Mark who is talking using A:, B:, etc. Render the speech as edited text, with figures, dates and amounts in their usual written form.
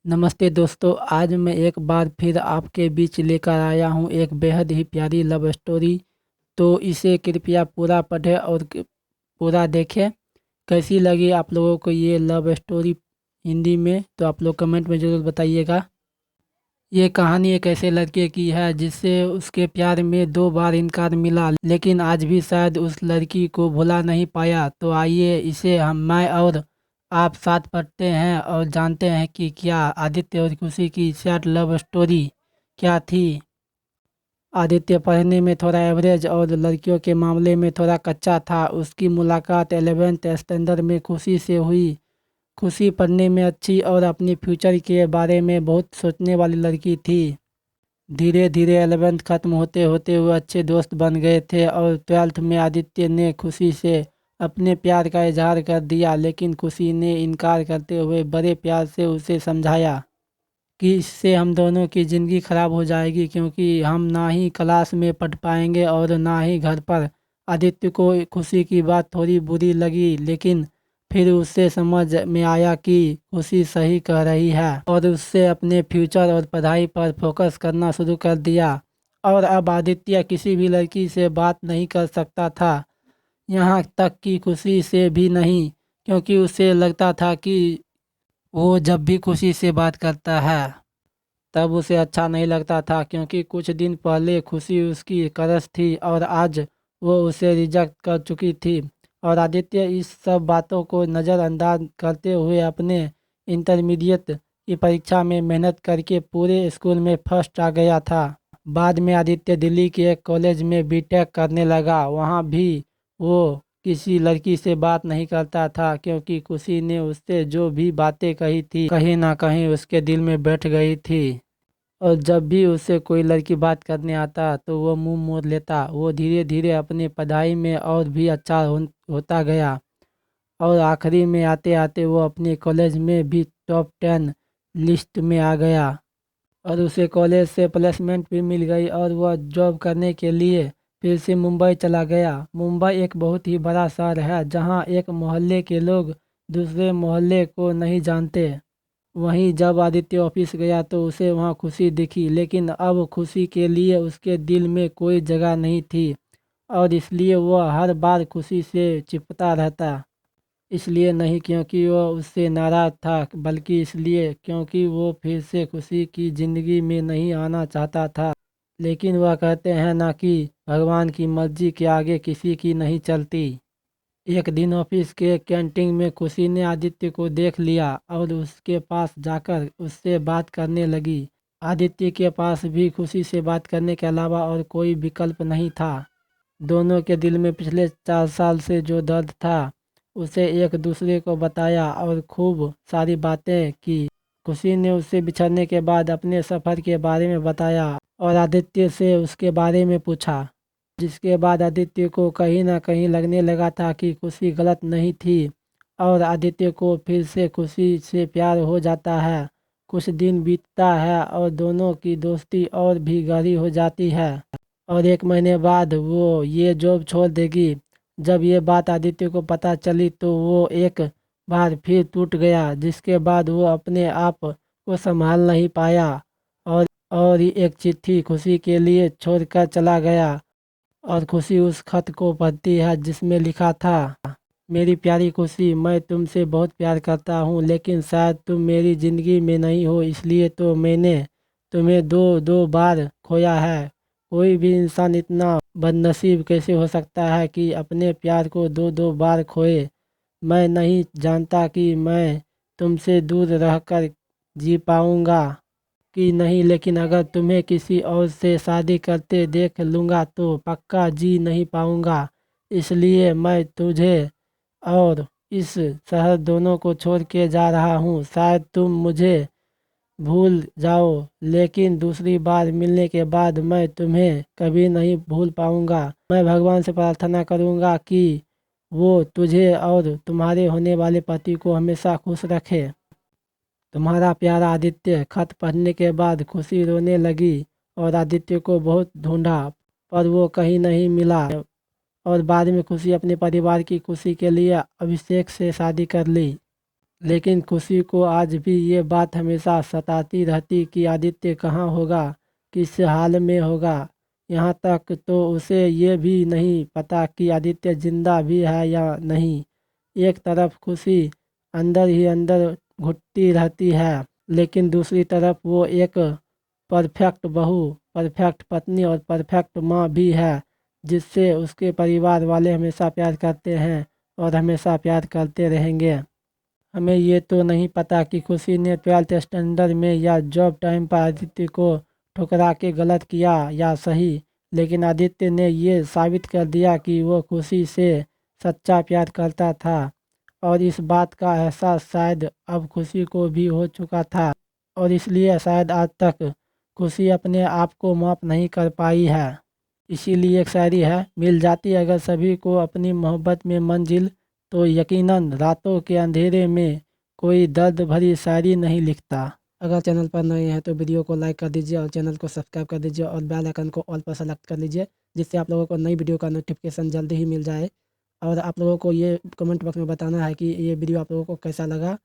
A: नमस्ते दोस्तों, आज मैं एक बार फिर आपके बीच लेकर आया हूँ एक बेहद ही प्यारी लव स्टोरी। तो इसे कृपया पूरा पढ़ें और पूरा देखें। कैसी लगी आप लोगों को ये लव स्टोरी हिंदी में, तो आप लोग कमेंट में ज़रूर बताइएगा। ये कहानी एक ऐसे लड़के की है जिससे उसके प्यार में 2 बार इनकार मिला, लेकिन आज भी शायद उस लड़की को भुला नहीं पाया। तो आइए इसे मैं और आप साथ पढ़ते हैं और जानते हैं कि क्या आदित्य और खुशी की सैड लव स्टोरी क्या थी। आदित्य पढ़ने में थोड़ा एवरेज और लड़कियों के मामले में थोड़ा कच्चा था। उसकी मुलाकात 11th स्टैंडर्ड में खुशी से हुई। खुशी पढ़ने में अच्छी और अपने फ्यूचर के बारे में बहुत सोचने वाली लड़की थी। धीरे धीरे 11th खत्म होते होते वो अच्छे दोस्त बन गए थे और 12th में आदित्य ने खुशी से अपने प्यार का इजहार कर दिया, लेकिन खुशी ने इनकार करते हुए बड़े प्यार से उसे समझाया कि इससे हम दोनों की ज़िंदगी ख़राब हो जाएगी, क्योंकि हम ना ही क्लास में पढ़ पाएंगे और ना ही घर पर। आदित्य को खुशी की बात थोड़ी बुरी लगी, लेकिन फिर उसे समझ में आया कि खुशी सही कह रही है और उससे अपने फ्यूचर और पढ़ाई पर फोकस करना शुरू कर दिया। और अब आदित्य किसी भी लड़की से बात नहीं कर सकता था, यहाँ तक कि खुशी से भी नहीं, क्योंकि उसे लगता था कि वो जब भी खुशी से बात करता है तब उसे अच्छा नहीं लगता था, क्योंकि कुछ दिन पहले खुशी उसकी क्रश थी और आज वो उसे रिजेक्ट कर चुकी थी। और आदित्य इस सब बातों को नज़रअंदाज करते हुए अपने इंटरमीडिएट की परीक्षा में मेहनत करके पूरे स्कूल में फर्स्ट आ गया था। बाद में आदित्य दिल्ली के एक कॉलेज में बीटेक करने लगा। वहाँ भी वो किसी लड़की से बात नहीं करता था, क्योंकि खुशी ने उससे जो भी बातें कही थी कहीं ना कहीं उसके दिल में बैठ गई थी। और जब भी उससे कोई लड़की बात करने आता तो वो मुंह मोड़ लेता। वो धीरे धीरे अपने पढ़ाई में और भी अच्छा होता गया और आखिरी में आते आते वो अपने कॉलेज में भी टॉप 10 लिस्ट में आ गया और उसे कॉलेज से प्लेसमेंट भी मिल गई और वह जॉब करने के लिए फिर से मुंबई चला गया। मुंबई एक बहुत ही बड़ा शहर है, जहाँ एक मोहल्ले के लोग दूसरे मोहल्ले को नहीं जानते। वहीं जब आदित्य ऑफिस गया तो उसे वहां खुशी दिखी, लेकिन अब खुशी के लिए उसके दिल में कोई जगह नहीं थी और इसलिए वह हर बार खुशी से चिपता रहता। इसलिए नहीं क्योंकि वह उससे नाराज़ था, बल्कि इसलिए क्योंकि वो फिर से खुशी की ज़िंदगी में नहीं आना चाहता था। लेकिन वह कहते हैं ना कि भगवान की मर्जी के आगे किसी की नहीं चलती। एक दिन ऑफिस के कैंटीन में खुशी ने आदित्य को देख लिया और उसके पास जाकर उससे बात करने लगी। आदित्य के पास भी खुशी से बात करने के अलावा और कोई विकल्प नहीं था। दोनों के दिल में पिछले 4 साल से जो दर्द था उसे एक दूसरे को बताया और खूब सारी बातें की। खुशी ने उससे बिछड़ने के बाद अपने सफ़र के बारे में बताया और आदित्य से उसके बारे में पूछा, जिसके बाद आदित्य को कहीं ना कहीं लगने लगा था कि खुशी गलत नहीं थी और आदित्य को फिर से खुशी से प्यार हो जाता है। कुछ दिन बीतता है और दोनों की दोस्ती और भी गहरी हो जाती है और 1 महीने बाद वो ये जॉब छोड़ देगी। जब ये बात आदित्य को पता चली तो वो एक बार फिर टूट गया, जिसके बाद वो अपने आप को संभाल नहीं पाया और एक चिट्ठी खुशी के लिए छोड़कर चला गया। और खुशी उस खत को पढ़ती है जिसमें लिखा था, मेरी प्यारी खुशी, मैं तुमसे बहुत प्यार करता हूँ, लेकिन शायद तुम मेरी ज़िंदगी में नहीं हो, इसलिए तो मैंने तुम्हें दो दो बार खोया है। कोई भी इंसान इतना बदनसीब कैसे हो सकता है कि अपने प्यार को दो दो बार खोए। मैं नहीं जानता कि मैं तुमसे दूर रहकर जी पाऊँगा कि नहीं, लेकिन अगर तुम्हें किसी और से शादी करते देख लूँगा तो पक्का जी नहीं पाऊँगा। इसलिए मैं तुझे और इस शहर दोनों को छोड़ के जा रहा हूँ। शायद तुम मुझे भूल जाओ, लेकिन दूसरी बार मिलने के बाद मैं तुम्हें कभी नहीं भूल पाऊँगा। मैं भगवान से प्रार्थना करूँगा कि वो तुझे और तुम्हारे होने वाले पति को हमेशा खुश रखे। तुम्हारा प्यारा आदित्य। खत पढ़ने के बाद खुशी रोने लगी और आदित्य को बहुत ढूंढा, पर वो कहीं नहीं मिला और बाद में खुशी अपने परिवार की खुशी के लिए अभिषेक से शादी कर ली। लेकिन खुशी को आज भी ये बात हमेशा सताती रहती कि आदित्य कहाँ होगा, किस हाल में होगा। यहाँ तक तो उसे ये भी नहीं पता कि आदित्य जिंदा भी है या नहीं। एक तरफ खुशी अंदर ही अंदर घुटती रहती है, लेकिन दूसरी तरफ वो एक परफेक्ट बहू, परफेक्ट पत्नी और परफेक्ट माँ भी है, जिससे उसके परिवार वाले हमेशा प्यार करते हैं और हमेशा प्यार करते रहेंगे। हमें ये तो नहीं पता कि खुशी ने 12th स्टैंडर्ड में या जॉब टाइम पर आदित्य को ठुकरा के गलत किया या सही, लेकिन आदित्य ने ये साबित कर दिया कि वो खुशी से सच्चा प्यार करता था। और इस बात का एहसास शायद अब खुशी को भी हो चुका था, और इसलिए शायद आज तक खुशी अपने आप को माफ़ नहीं कर पाई है। इसीलिए एक शायरी है, मिल जाती अगर सभी को अपनी मोहब्बत में मंजिल, तो यकीनन रातों के अंधेरे में कोई दर्द भरी शायरी नहीं लिखता। अगर चैनल पर नए हैं तो वीडियो को लाइक कर दीजिए और चैनल को सब्सक्राइब कर दीजिए और बेल आइकन को ऑल पर सेलेक्ट कर लीजिए, जिससे आप लोगों को नई वीडियो का नोटिफिकेशन जल्दी ही मिल जाए। और आप लोगों को ये कमेंट बॉक्स में बताना है कि ये वीडियो आप लोगों को कैसा लगा।